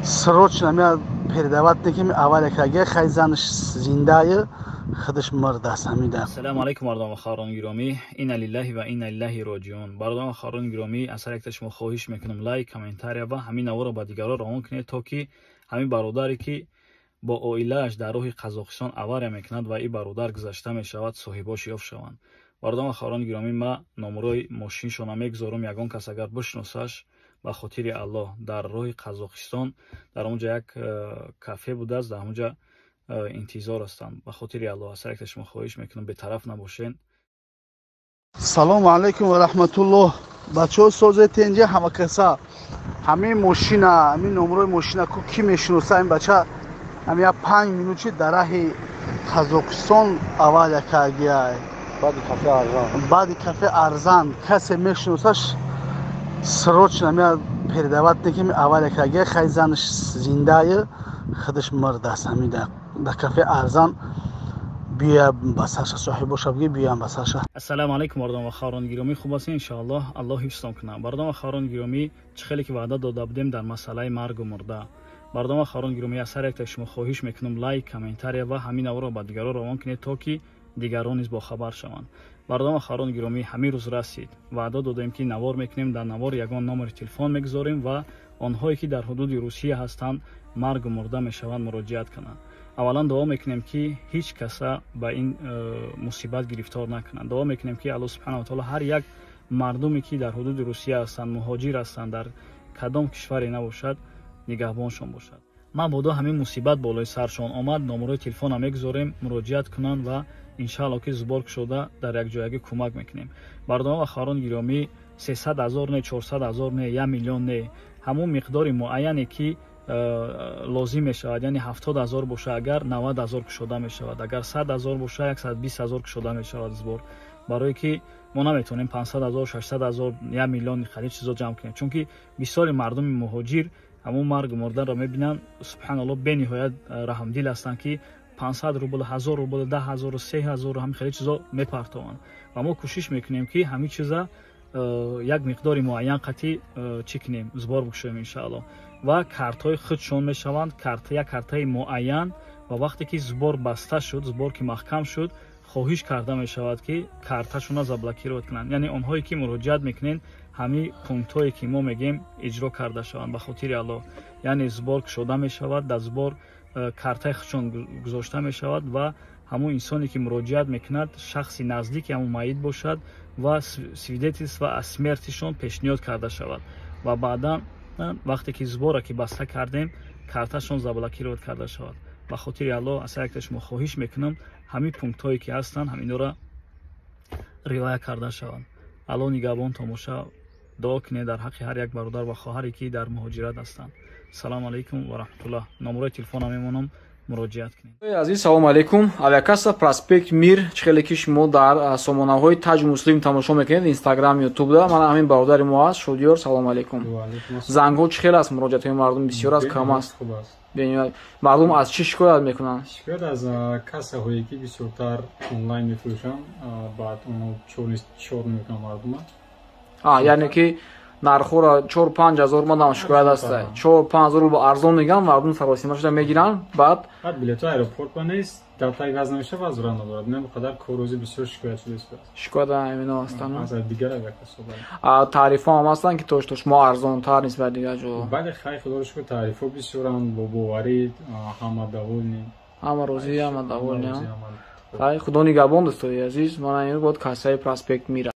срочно меня передавать такими аварияга хайзанш зиндая خودش مرد است همیده. السلام علیکم مردم خاران گرامی. اینا لله و اینا الیه راجعون. مردم خاران گرامی از هر یک شما خواهش میکنم لایک، کامنتاری و همین نوار با دیگران روان کنید تا که همین برادری که با عائله‌اش در راه قزاقستان авария میکند و این برادر گذشته میشود صاحباش یافت شوند. مردم خاران گرامی ما نمره ماشینشون میگذارم یگان کس اگر بشناسش به خاطر الله در راه قزاقستان در اونجا یک کافه بوده است، در اونجا انتظار هستم. به خاطر الله از هر یک شما خواهش میکنم به طرف نباشین. سلام علیکم و رحمت الله. بچه‌ها سوزت اینجا همه کسا همین ماشین همین نمره ماشین کو کی میشناسه این بچه همین 5 минут در راه قزاقستان авария کردی. بعد کافه ارزان کسی میشناسش срочно меня передавать такими авария کردی خیزانش زنده خودش مرد است همیده. در کافه ارزان بیا بساشه صاحبش بگی بیام بساشه. السلام علیکم مردم خاران گرامی، خوب هستین؟ ان شاء الله الله حفظتون کنه. مردم خاران گرامی چه خیلی که وعده داده بودیم در مسئله مرگ و مرده. مردم خاران گرامی از هر یک شما خواهش میکنم لایک، کامنتاری و همین نوار با دیگران روان کنید تا که دیگران نیز با خبر شوند. مردم خاران گرامی همین روز رسید. وعده دادیم که نوار میکنیم، در نوار یگان نمره تلفن میگذاریم و آنهایی که در حدود روسیه هستند مرگ و مرده میشوند مراجعت کنند. اولا دعا میکنیم که هیچ کس به این مصیبت گرفتار نکنند. دعا میکنیم که الله سبحانه و تعالی هر یک مردمی که در حدود روسیه هستند، مهاجر هستند، در کدام کشوری نباشد نگهبانشان باشد. مبادا همین مصیبت بالای سرشان آمد نمره تلفن میگذاریم مراجعت کنند و ان شاء الله که زبرگ شده در یک جایگی کمک میکنیم. مردم و خاران گرامی 300,000 نه 400,000 نه 1 میلیون نه همون مقدار معینی که لازم میشود، یعنی 70,000 باشه اگر 90,000 کشاده میشود، اگر 100,000 باشه 120,000 کشاده میشود زبر، برای که ما نمیتونیم 500,000 600,000 1 میلیون خیلی چیزا جمع کنیم، چون که بسیار مردم مهاجر همون مرگ مردن را میبینن سبحان الله به نهایت رحم دل هستند که 500 روبل 1000 روبل 10,000 3000 هم خیلی چیزا میپرتوان و ما کوشش میکنیم که همین چیزا یک مقدار معین قطعی چی کنیم زبر بکشیم ان شاء الله و کارت های خودشون میشوند یک کارت معین و وقتی که زبر بسته شد زبر که محکم شد خواهش کرده میشود که کارتشون را زبلاکیرovat کنند، یعنی اونهایی که مراجعت میکنین همین پونکت هایی که ما میگیم اجرا کرده شوند به خاطر الله، یعنی زبر شده میشود در زبر کارت های خودشون گذاشته میشود و همون انسانی که مراجعت میکند شخصی نزدیک همون مایید باشد و سویدتیس و اسمرتشون پیشنهاد کرده شود و بعدا وقتی که زبر را که بسته کردیم کارتشون زبلاکیرovat کرده شود. به خاطر الله از یک شما خواهش میکنم همین پونکت هایی که هستند همین را رعایت کرده شوند. الله نگهبان تماشا دعا کنید در حق هر یک برادر و خواهری که در مهاجرت هستند. سلام علیکم و رحمت الله. نمره تلفن میمونم مراجعت کنید. عزیز سلام علیکم. авиакасса проспект мир чхеле ки шумо дар сомонаҳои таҷ муслим тамошо мекунед инстаграм ютубда. ман ҳамин бародари мо аст шодиёр. салом алейкум. зангҳо чхел аст, муроҷиатҳои мардум бисёр аст, кам аст. мардум аз чӣ шикоят мекунанд? шикоят аз кассаҳое ки бисёртар онлайн мефурӯшанд, баъд онҳо чор мекунанд мардума. яъне ки нархора 4-5 ҳазор ман шикоят аст. 4-5 рубл арзон меган, мардум саросима шуда мегиранд, баъд билетҳои аэропорт ба нест дафтари вазн навишта вазура надорад. ин қадар коррозӣ бисёр шикоят шудааст. шикоят ҳамино ҳастанд. аз дигар авиакассо таърифҳо ҳам ҳастанд ки то шумо арзонтар нисбати дигар ҷо? бале хай худоро шукр таърифҳо бисёранд, бо боварӣ ҳама даволни, ҳама розӣ, ҳама даволни. хай худо нигҳбон дӯстои азиз. ман ин бод кассаи проспект мира.